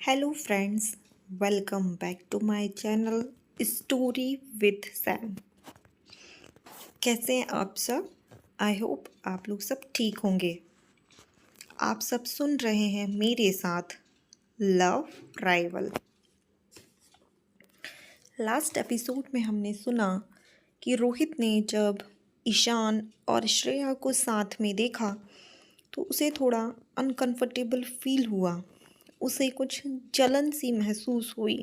Hello friends, welcome back to my channel story with Sam. कैसे हैं आप सब? आई होप आप लोग सब ठीक होंगे। आप सब सुन रहे हैं मेरे साथ लव राइवल। लास्ट एपिसोड में हमने सुना कि रोहित ने जब ईशान और श्रेया को साथ में देखा तो उसे थोड़ा अनकंफर्टेबल फील हुआ। उसे कुछ जलन सी महसूस हुई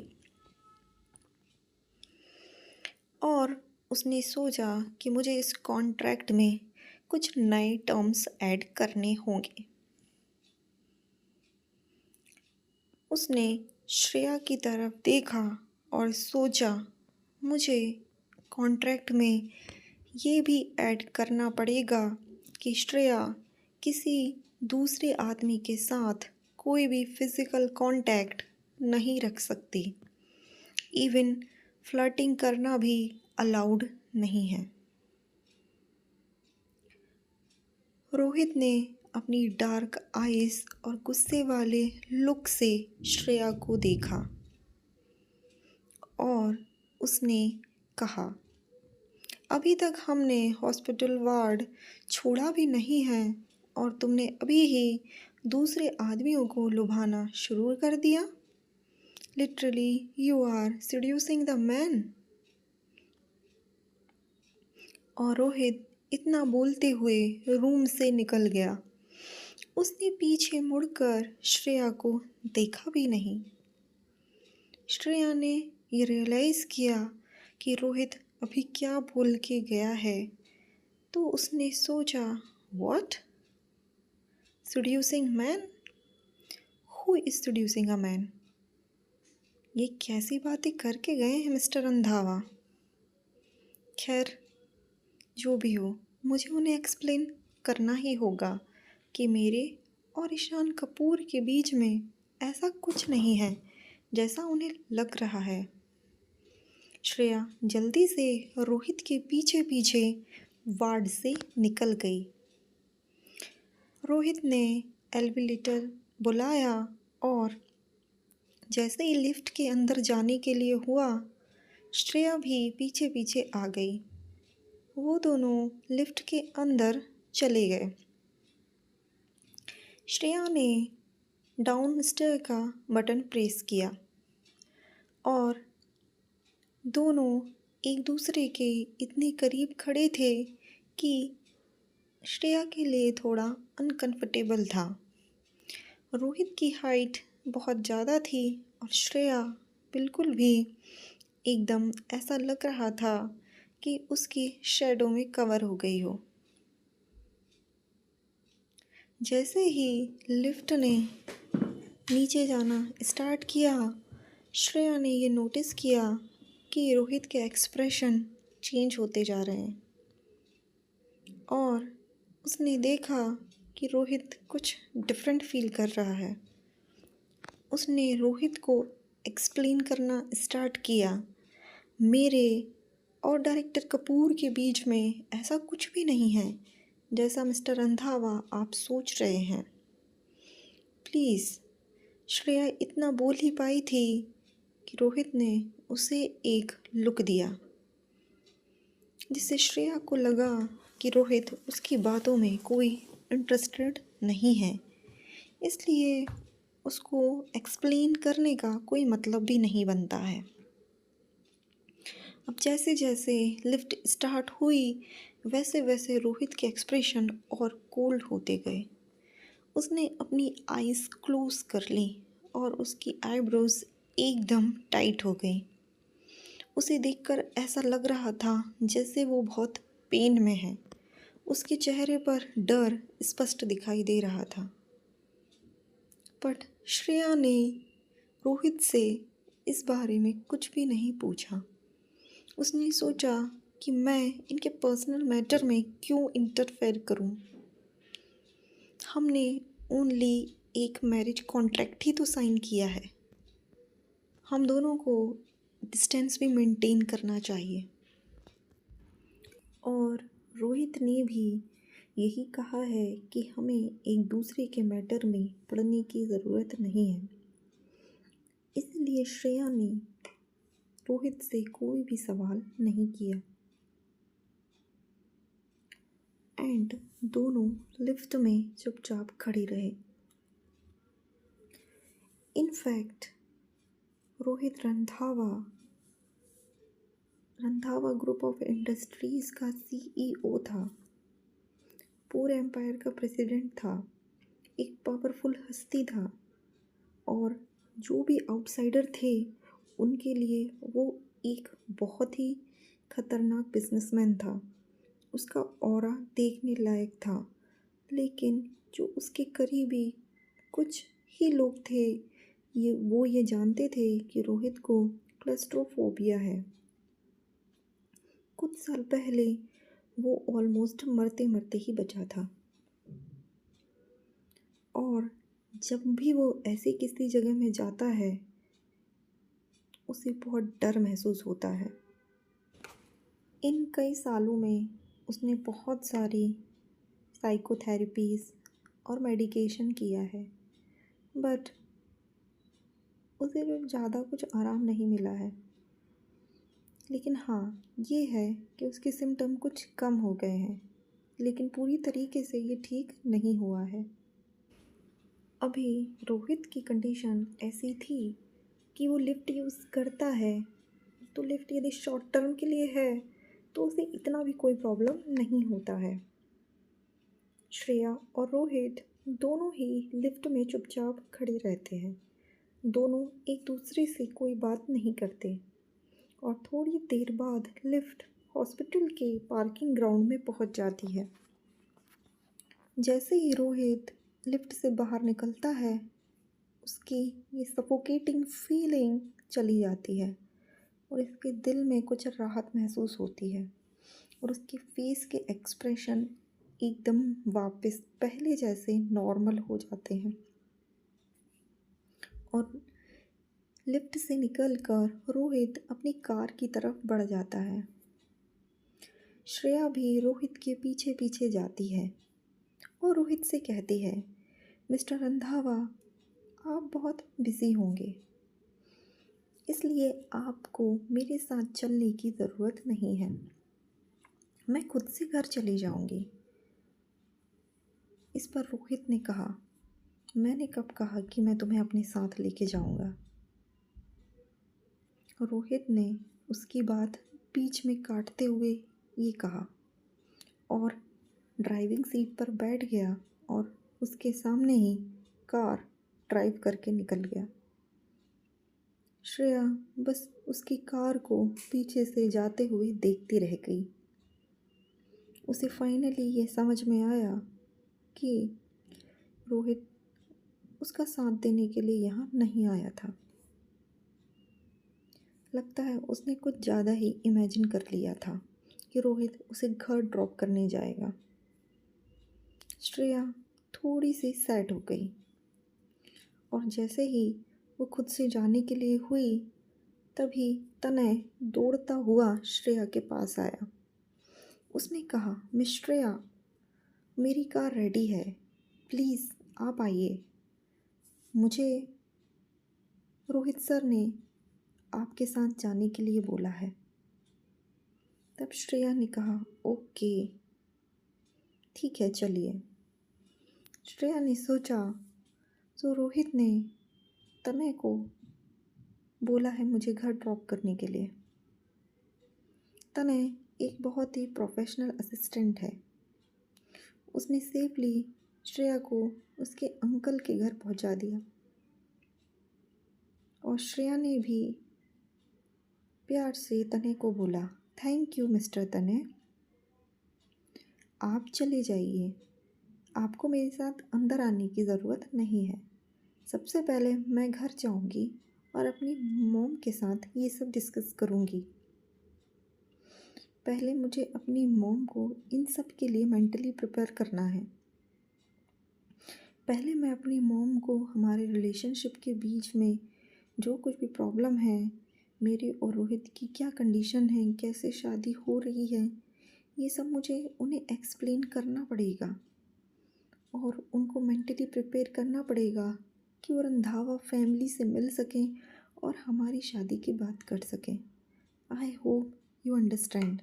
और उसने सोचा कि मुझे इस कॉन्ट्रैक्ट में कुछ नए टर्म्स ऐड करने होंगे। उसने श्रेया की तरफ देखा और सोचा मुझे कॉन्ट्रैक्ट में ये भी ऐड करना पड़ेगा कि श्रेया किसी दूसरे आदमी के साथ कोई भी फिज़िकल कांटेक्ट नहीं रख सकती। इवन फ्लर्टिंग करना भी अलाउड नहीं है। रोहित ने अपनी डार्क आईज और गुस्से वाले लुक से श्रेया को देखा और उसने कहा, अभी तक हमने हॉस्पिटल वार्ड छोड़ा भी नहीं है और तुमने अभी ही दूसरे आदमियों को लुभाना शुरू कर दिया। Literally you are seducing the man. और रोहित इतना बोलते हुए रूम से निकल गया। उसने पीछे मुड़कर श्रेया को देखा भी नहीं। श्रेया ने ये रियलाइज़ किया कि रोहित अभी क्या बोल के गया है, तो उसने सोचा, what? seducing man? Who is seducing a man? ये कैसी बातें करके गए हैं मिस्टर रंधावा। खैर, जो भी हो, मुझे उन्हें एक्सप्लेन करना ही होगा कि मेरे और ईशान कपूर के बीच में ऐसा कुछ नहीं है जैसा उन्हें लग रहा है। श्रेया जल्दी से रोहित के पीछे पीछे वार्ड से निकल गई। रोहित ने एलिवेटर बुलाया और जैसे ही लिफ्ट के अंदर जाने के लिए हुआ, श्रेया भी पीछे पीछे आ गई। वो दोनों लिफ्ट के अंदर चले गए। श्रेया ने डाउन स्टेयर का बटन प्रेस किया और दोनों एक दूसरे के इतने करीब खड़े थे कि श्रेया के लिए थोड़ा अनकंफर्टेबल था। रोहित की हाइट बहुत ज़्यादा थी और श्रेया बिल्कुल भी एकदम ऐसा लग रहा था कि उसकी शैडो में कवर हो गई हो। जैसे ही लिफ्ट ने नीचे जाना स्टार्ट किया, श्रेया ने ये नोटिस किया कि रोहित के एक्सप्रेशन चेंज होते जा रहे हैं और उसने देखा कि रोहित कुछ डिफरेंट फील कर रहा है। उसने रोहित को एक्सप्लेन करना स्टार्ट किया, मेरे और डायरेक्टर कपूर के बीच में ऐसा कुछ भी नहीं है जैसा मिस्टर रंधावा आप सोच रहे हैं। प्लीज़। श्रेया इतना बोल ही पाई थी कि रोहित ने उसे एक लुक दिया जिससे श्रेया को लगा कि रोहित उसकी बातों में कोई इंटरेस्टेड नहीं है, इसलिए उसको एक्सप्लेन करने का कोई मतलब भी नहीं बनता है। अब जैसे जैसे लिफ्ट स्टार्ट हुई वैसे वैसे रोहित के एक्सप्रेशन और कोल्ड होते गए। उसने अपनी आईज़ क्लोज कर ली और उसकी आईब्रोज एकदम टाइट हो गई। उसे देखकर ऐसा लग रहा था जैसे वो बहुत पेन में है। उसके चेहरे पर डर स्पष्ट दिखाई दे रहा था। बट श्रेया ने रोहित से इस बारे में कुछ भी नहीं पूछा। उसने सोचा कि मैं इनके पर्सनल मैटर में क्यों इंटरफेयर करूं। हमने ओनली एक मैरिज कॉन्ट्रैक्ट ही तो साइन किया है। हम दोनों को डिस्टेंस भी मेंटेन करना चाहिए। और रोहित ने भी यही कहा है कि हमें एक दूसरे के मैटर में पड़ने की ज़रूरत नहीं है। इसलिए श्रेया ने रोहित से कोई भी सवाल नहीं किया एंड दोनों लिफ्ट में चुपचाप खड़े रहे। In fact Rohit Randhawa group of industries का सीईओ था, पूरे एम्पायर का प्रेसिडेंट था, एक पावरफुल हस्ती था और जो भी आउटसाइडर थे उनके लिए वो एक बहुत ही खतरनाक बिजनेसमैन था। उसका ऑरा देखने लायक था, लेकिन जो उसके करीबी कुछ ही लोग थे ये जानते थे कि रोहित को क्लस्ट्रोफोबिया है। कुछ साल पहले वो ऑलमोस्ट मरते मरते ही बचा था और जब भी वो ऐसी किसी जगह में जाता है उसे बहुत डर महसूस होता है। इन कई सालों में उसने बहुत सारी साइकोथेरेपीज़ और मेडिकेशन किया है, बट उसे ज़्यादा कुछ आराम नहीं मिला है। लेकिन हाँ, ये है कि उसके सिम्टम कुछ कम हो गए हैं, लेकिन पूरी तरीके से ये ठीक नहीं हुआ है। अभी रोहित की कंडीशन ऐसी थी कि वो लिफ्ट यूज़ करता है, तो लिफ्ट यदि शॉर्ट टर्म के लिए है तो उसे इतना भी कोई प्रॉब्लम नहीं होता है। श्रेया और रोहित दोनों ही लिफ्ट में चुपचाप खड़े रहते हैं। दोनों एक दूसरे से कोई बात नहीं करते और थोड़ी देर बाद लिफ्ट हॉस्पिटल के पार्किंग ग्राउंड में पहुंच जाती है। जैसे ही रोहित लिफ्ट से बाहर निकलता है उसकी ये सफोकेटिंग फीलिंग चली जाती है और इसके दिल में कुछ राहत महसूस होती है और उसके फेस के एक्सप्रेशन एकदम वापस पहले जैसे नॉर्मल हो जाते हैं और लिफ्ट से निकलकर रोहित अपनी कार की तरफ बढ़ जाता है। श्रेया भी रोहित के पीछे पीछे जाती है और रोहित से कहती है, मिस्टर रंधावा, आप बहुत बिज़ी होंगे, इसलिए आपको मेरे साथ चलने की ज़रूरत नहीं है, मैं खुद से घर चली जाऊंगी। इस पर रोहित ने कहा, मैंने कब कहा कि मैं तुम्हें अपने साथ लेके जाऊंगा। रोहित ने उसकी बात बीच में काटते हुए ये कहा और ड्राइविंग सीट पर बैठ गया और उसके सामने ही कार ड्राइव करके निकल गया। श्रेया बस उसकी कार को पीछे से जाते हुए देखती रह गई। उसे फाइनली ये समझ में आया कि रोहित उसका साथ देने के लिए यहाँ नहीं आया था। लगता है उसने कुछ ज़्यादा ही इमेजिन कर लिया था कि रोहित उसे घर ड्रॉप करने जाएगा। श्रेया थोड़ी सी सैड हो गई और जैसे ही वो खुद से जाने के लिए हुई तभी तनय दौड़ता हुआ श्रेया के पास आया। उसने कहा, मिस श्रेया, मेरी कार रेडी है, प्लीज़ आप आइए, मुझे रोहित सर ने आपके साथ जाने के लिए बोला है। तब श्रेया ने कहा, ओके ठीक है चलिए। श्रेया ने सोचा तो रोहित ने तनय को बोला है मुझे घर ड्रॉप करने के लिए। तनय एक बहुत ही प्रोफेशनल असिस्टेंट है। उसने सेफली श्रेया को उसके अंकल के घर पहुंचा दिया और श्रेया ने भी प्यार से तनय को बोला, थैंक यू मिस्टर तनय, आप चले जाइए, आपको मेरे साथ अंदर आने की ज़रूरत नहीं है। सबसे पहले मैं घर जाऊंगी और अपनी मॉम के साथ ये सब डिस्कस करूंगी। पहले मुझे अपनी मॉम को इन सब के लिए मेंटली प्रिपेयर करना है। पहले मैं अपनी मॉम को हमारे रिलेशनशिप के बीच में जो कुछ भी प्रॉब्लम है, मेरे और रोहित की क्या कंडीशन है, कैसे शादी हो रही है, ये सब मुझे उन्हें एक्सप्लेन करना पड़ेगा और उनको मेंटली प्रिपेयर करना पड़ेगा कि वो रंधावा फैमिली से मिल सकें और हमारी शादी की बात कर सकें। I hope you understand.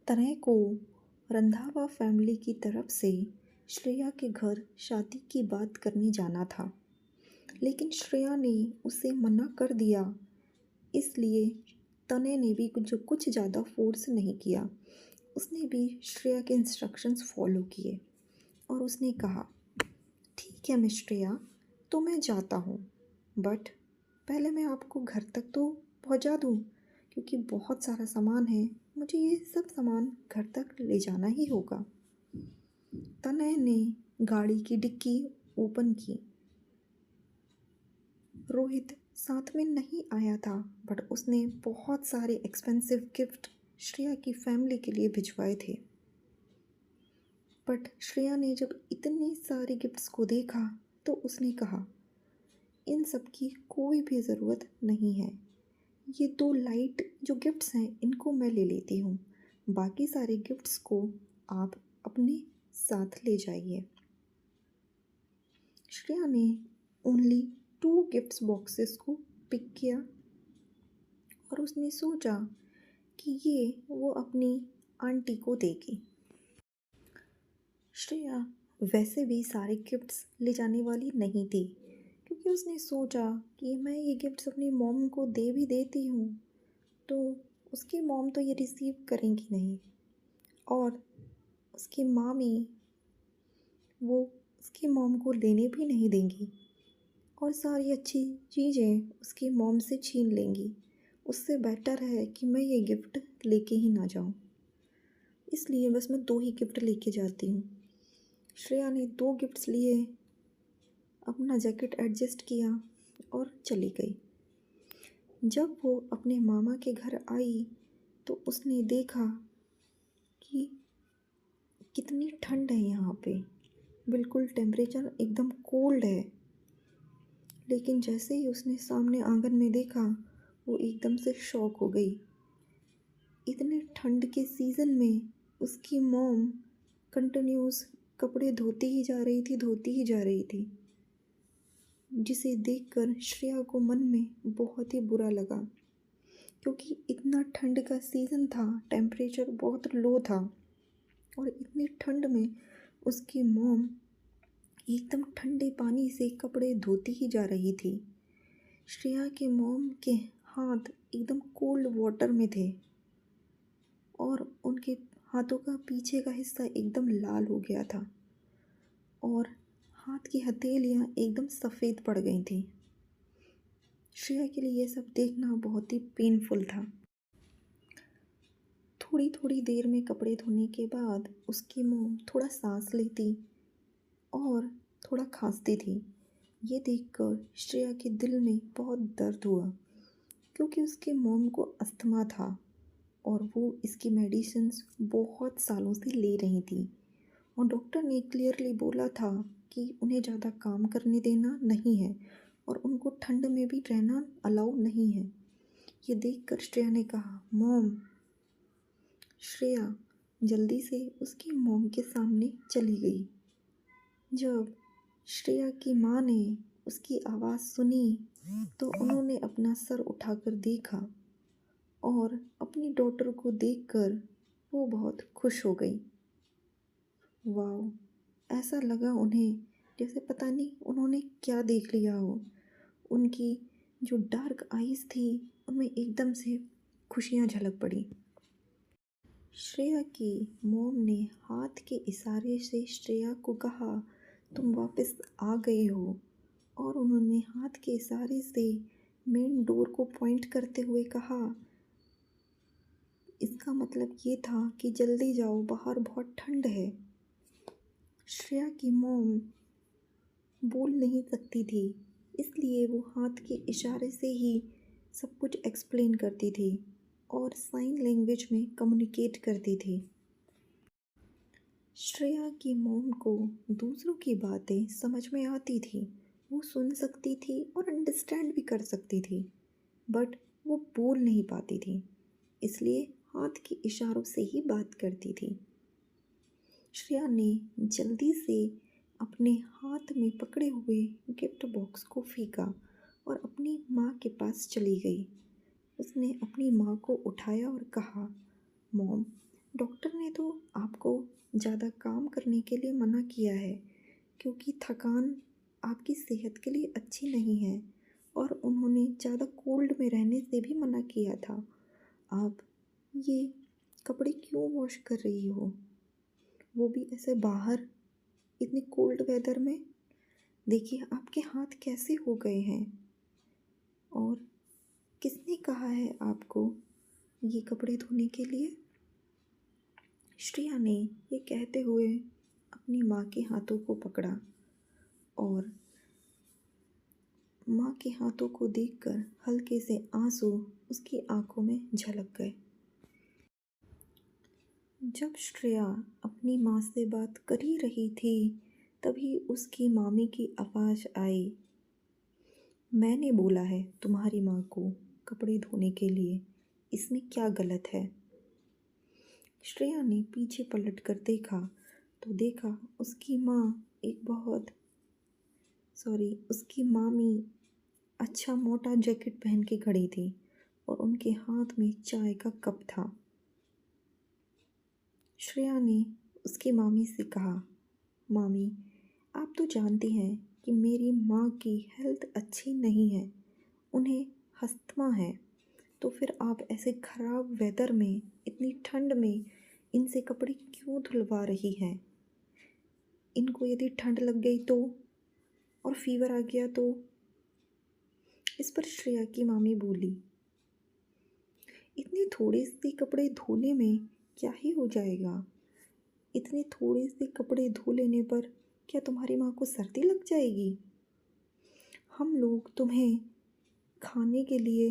तनय को रंधावा फैमिली की तरफ से श्रेया के घर शादी की बात करने जाना था, लेकिन श्रेया ने उसे मना कर दिया। इसलिए तनय ने भी कुछ ज़्यादा फोर्स नहीं किया। उसने भी श्रेया के इंस्ट्रक्शंस फॉलो किए और उसने कहा, ठीक है मिस श्रेया, तो मैं जाता हूँ, बट पहले मैं आपको घर तक तो पहुँचा दूँ, क्योंकि बहुत सारा सामान है, मुझे ये सब सामान घर तक ले जाना ही होगा। तनय ने गाड़ी की डिक्की ओपन की। रोहित साथ में नहीं आया था, बट उसने बहुत सारे एक्सपेंसिव गिफ्ट श्रेया की फैमिली के लिए भिजवाए थे। बट श्रेया ने जब इतने सारे गिफ्ट्स को देखा तो उसने कहा, इन सब की कोई भी ज़रूरत नहीं है। ये 2 लाइट जो गिफ्ट्स हैं इनको मैं ले लेती हूँ, बाकी सारे गिफ्ट्स को आप अपने साथ ले जाइए। श्रेया ने ओनली 2 गिफ्ट्स बॉक्सेस को पिक किया और उसने सोचा कि ये वो अपनी आंटी को देगी। श्रेया वैसे भी सारे गिफ्ट्स ले जाने वाली नहीं थी, क्योंकि उसने सोचा कि मैं ये गिफ्ट्स अपनी मॉम को दे भी देती हूँ तो उसकी मॉम तो ये रिसीव करेंगी नहीं, और उसकी मामी वो उसकी मॉम को लेने भी नहीं देंगी, और सारी अच्छी चीज़ें उसकी मॉम से छीन लेंगी। उससे बेटर है कि मैं ये गिफ्ट लेके ही ना जाऊँ, इसलिए बस मैं 2 ही गिफ्ट लेके जाती हूँ। श्रेया ने 2 गिफ्ट्स लिए, अपना जैकेट एडजस्ट किया और चली गई। जब वो अपने मामा के घर आई तो उसने देखा कि कितनी ठंड है यहाँ पे, बिल्कुल टेम्परेचर एकदम कोल्ड है। लेकिन जैसे ही उसने सामने आंगन में देखा, वो एकदम से शॉक हो गई। इतने ठंड के सीज़न में उसकी मॉम कंटिन्यूस कपड़े धोती ही जा रही थी, जिसे देखकर श्रेया को मन में बहुत ही बुरा लगा, क्योंकि इतना ठंड का सीज़न था, टेम्परेचर बहुत लो था, और इतनी ठंड में उसकी मॉम एकदम ठंडे पानी से कपड़े धोती ही जा रही थी। श्रेया के मॉम के हाथ एकदम कोल्ड वाटर में थे और उनके हाथों का पीछे का हिस्सा एकदम लाल हो गया था और हाथ की हथेलियाँ एकदम सफ़ेद पड़ गई थी। श्रेया के लिए ये सब देखना बहुत ही पेनफुल था। थोड़ी थोड़ी देर में कपड़े धोने के बाद उसकी मॉम थोड़ा सांस लेती और थोड़ा खांसती थी। ये देखकर श्रेया के दिल में बहुत दर्द हुआ, क्योंकि उसके मॉम को अस्थमा था और वो इसकी मेडिसिन्स बहुत सालों से ले रही थी, और डॉक्टर ने क्लियरली बोला था कि उन्हें ज़्यादा काम करने देना नहीं है और उनको ठंड में भी रहना अलाउ नहीं है। ये देखकर श्रेया ने कहा, मॉम। श्रेया जल्दी से उसकी मॉम के सामने चली गई। जब श्रेया की माँ ने उसकी आवाज़ सुनी तो उन्होंने अपना सर उठाकर देखा और अपनी डॉटर को देखकर वो बहुत खुश हो गई। वाओ, ऐसा लगा उन्हें जैसे पता नहीं उन्होंने क्या देख लिया हो। उनकी जो डार्क आईज़ थी उनमें एकदम से खुशियाँ झलक पड़ी। श्रेया की मॉम ने हाथ के इशारे से श्रेया को कहा, तुम वापस आ गई हो, और उन्होंने हाथ के इशारे से मेन डोर को पॉइंट करते हुए कहा, इसका मतलब ये था कि जल्दी जाओ, बाहर बहुत ठंड है। श्रेया की मॉम बोल नहीं सकती थी, इसलिए वो हाथ के इशारे से ही सब कुछ एक्सप्लेन करती थी और साइन लैंग्वेज में कम्युनिकेट करती थी। श्रेया की मॉम को दूसरों की बातें समझ में आती थी, वो सुन सकती थी और अंडरस्टैंड भी कर सकती थी, बट वो बोल नहीं पाती थी, इसलिए हाथ के इशारों से ही बात करती थी। श्रेया ने जल्दी से अपने हाथ में पकड़े हुए गिफ्ट बॉक्स को फेंका और अपनी माँ के पास चली गई। उसने अपनी माँ को उठाया और कहा, मॉम, डॉक्टर ने तो आपको ज़्यादा काम करने के लिए मना किया है क्योंकि थकान आपकी सेहत के लिए अच्छी नहीं है, और उन्होंने ज़्यादा कोल्ड में रहने से भी मना किया था। आप ये कपड़े क्यों वॉश कर रही हो, वो भी ऐसे बाहर इतनी कोल्ड वेदर में? देखिए आपके हाथ कैसे हो गए हैं, और किसने कहा है आपको ये कपड़े धोने के लिए? श्रेया ने ये कहते हुए अपनी माँ के हाथों को पकड़ा, और माँ के हाथों को देखकर हल्के से आंसू उसकी आंखों में झलक गए। जब श्रेया अपनी माँ से बात कर ही रही थी, तभी उसकी मामी की आवाज़ आई, मैंने बोला है तुम्हारी माँ को कपड़े धोने के लिए, इसमें क्या गलत है? श्रेया ने पीछे पलट कर देखा तो देखा उसकी मामी अच्छा मोटा जैकेट पहन के खड़ी थी और उनके हाथ में चाय का कप था। श्रेया ने उसकी मामी से कहा, मामी, आप तो जानती हैं कि मेरी माँ की हेल्थ अच्छी नहीं है, उन्हें अस्थमा है, तो फिर आप ऐसे ख़राब वेदर में इतनी ठंड में इनसे कपड़े क्यों धुलवा रही हैं? इनको यदि ठंड लग गई तो, और फीवर आ गया तो? इस पर श्रेया की मामी बोली, इतने थोड़े से कपड़े धोने में क्या ही हो जाएगा? इतने थोड़े से कपड़े धो लेने पर क्या तुम्हारी माँ को सर्दी लग जाएगी? हम लोग तुम्हें खाने के लिए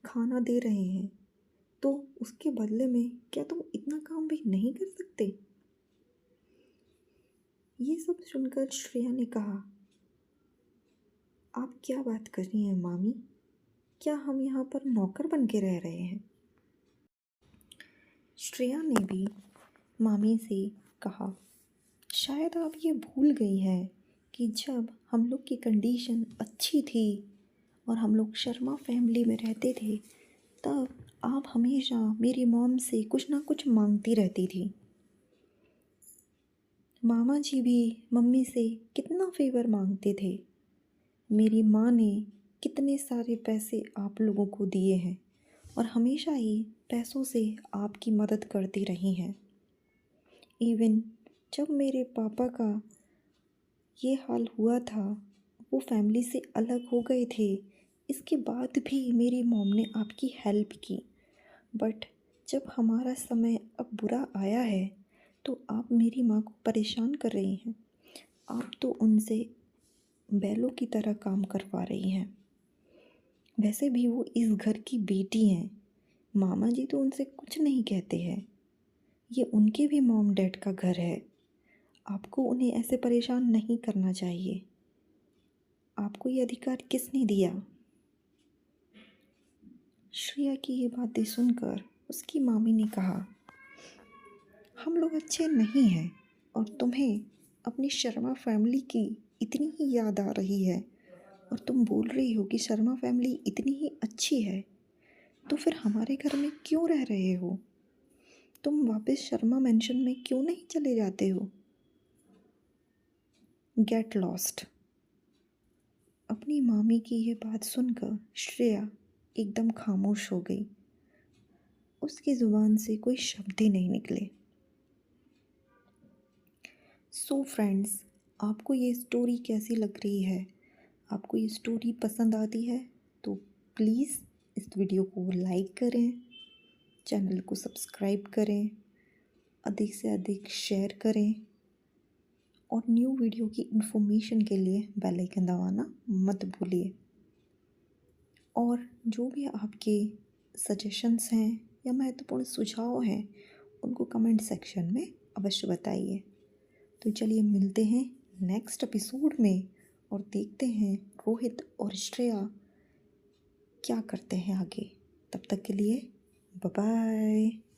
खाना दे रहे हैं, तो उसके बदले में क्या तुम इतना काम भी नहीं कर सकते? ये सब सुनकर श्रेया ने कहा, आप क्या बात कर रही हैं मामी? क्या हम यहाँ पर नौकर बन के रह रहे हैं? श्रेया ने भी मामी से कहा, शायद आप ये भूल गई हैं कि जब हम लोग की कंडीशन अच्छी थी और हम लोग शर्मा फैमिली में रहते थे, तब आप हमेशा मेरी मॉम से कुछ ना कुछ मांगती रहती थी। मामा जी भी मम्मी से कितना फेवर मांगते थे। मेरी माँ ने कितने सारे पैसे आप लोगों को दिए हैं और हमेशा ही पैसों से आपकी मदद करती रही हैं। इवन जब मेरे पापा का ये हाल हुआ था, वो फैमिली से अलग हो गए थे, इसके बाद भी मेरी मॉम ने आपकी हेल्प की। बट जब हमारा समय अब बुरा आया है, तो आप मेरी माँ को परेशान कर रही हैं। आप तो उनसे बैलों की तरह काम करवा रही हैं। वैसे भी वो इस घर की बेटी हैं। मामा जी तो उनसे कुछ नहीं कहते हैं। ये उनके भी मॉम डैड का घर है। आपको उन्हें ऐसे परेशान नहीं करना चाहिए। आपको ये अधिकार किसने दिया? श्रेया की ये बातें सुनकर उसकी मामी ने कहा, हम लोग अच्छे नहीं हैं और तुम्हें अपनी शर्मा फैमिली की इतनी ही याद आ रही है, और तुम बोल रही हो कि शर्मा फैमिली इतनी ही अच्छी है, तो फिर हमारे घर में क्यों रह रहे हो? तुम वापस शर्मा मेंशन में क्यों नहीं चले जाते हो? Get lost. अपनी मामी की ये बात सुनकर श्रेया एकदम खामोश हो गई। उसकी ज़ुबान से कोई शब्द ही नहीं निकले। सो फ्रेंड्स, आपको ये स्टोरी कैसी लग रही है? आपको ये स्टोरी पसंद आती है तो प्लीज़ इस वीडियो को लाइक करें, चैनल को सब्सक्राइब करें, अधिक से अधिक शेयर करें, और न्यू वीडियो की इन्फॉर्मेशन के लिए बेल आइकन दबाना मत भूलिए। और जो भी आपके सजेशंस हैं या महत्वपूर्ण सुझाव हैं, उनको कमेंट सेक्शन में अवश्य बताइए। तो चलिए मिलते हैं नेक्स्ट एपिसोड में और देखते हैं रोहित और श्रेया क्या करते हैं आगे। तब तक के लिए बाय बाय।